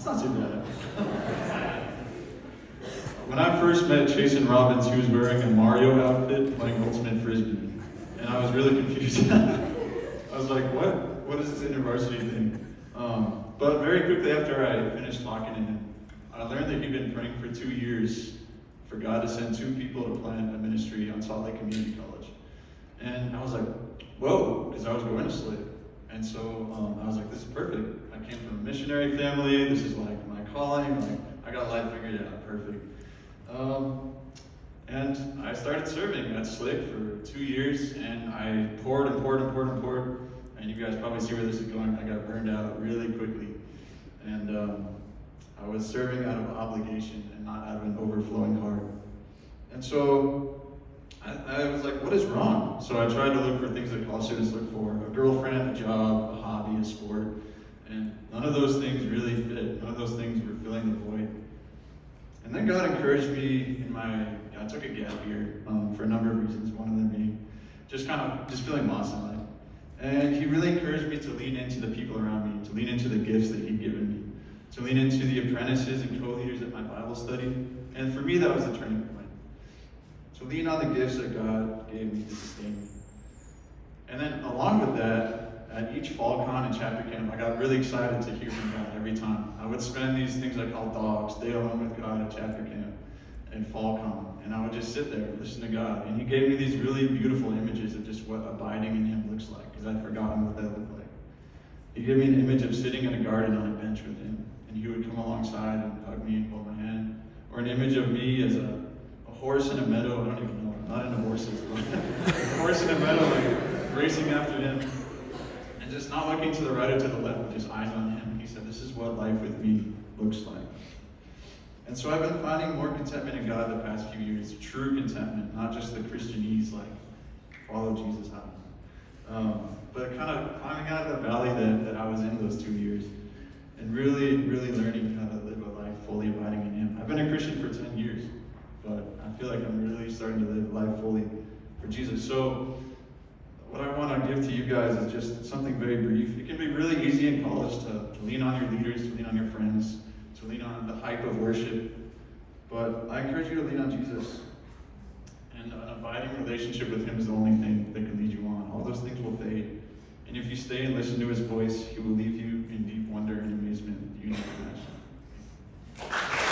It's not too bad. When I first met Chasen Robbins, he was wearing a Mario outfit playing Ultimate Frisbee. And I was really confused. I was like, what is this InterVarsity thing? But very quickly after I finished talking to him, I learned that he'd been praying for 2 years for God to send 2 people to plant a ministry on Salt Lake Community College. And I was like, whoa, because I was going to Slip. And so I was like, this is perfect. I came from a missionary family. This is like my calling. Like, I got life figured out. Perfect. And I started serving at Slick for 2 years, and I poured and poured and poured and poured. And you guys probably see where this is going. I got burned out really quickly. And I was serving out of obligation and not out of an overflowing heart. And so I was like, what is wrong? So I tried to look for things that college students look for: a girlfriend, a job, a hobby, a sport. And none of those things really fit. None of those things were filling the void. And then God encouraged me I took a gap year for a number of reasons, one of them being just feeling lost in life. And he really encouraged me to lean into the people around me, to lean into the gifts that he'd given me, to lean into the apprentices and co-leaders at my Bible study. And for me, that was the turning point. To lean on the gifts that God gave me to sustain me. And then along with that, at each fall con and chapter camp, I got really excited to hear from God every time. I would spend these things I call dogs, day alone with God at chapter camp and fall con. And I would just sit there and listen to God. And he gave me these really beautiful images of just what abiding in him looks like, because I'd forgotten what that looked like. He gave me an image of sitting in a garden on a bench with him, and he would come alongside and hug me and hold my hand. Or an image of me as a horse in a meadow. I don't even know, I'm not into horses, but a horse in a meadow, like racing after him. And just not looking to the right or to the left, with just eyes on him. He said, this is what life with me looks like. And so I've been finding more contentment in God the past few years. True contentment, not just the Christianese, like, follow Jesus out. But kind of climbing out of the valley that I was in those 2 years. And really, really learning how to live a life fully abiding in him. I've been a Christian for 10 years, but I feel like I'm really starting to live life fully for Jesus. So what I want to give to you guys is just something very brief. It can be really easy in college to lean on your leaders, to lean on your friends, to lean on the hype of worship. But I encourage you to lean on Jesus. And an abiding relationship with him is the only thing that can lead you on. All those things will fade. And if you stay and listen to his voice, he will leave you in deep wonder and amazement you never imagined.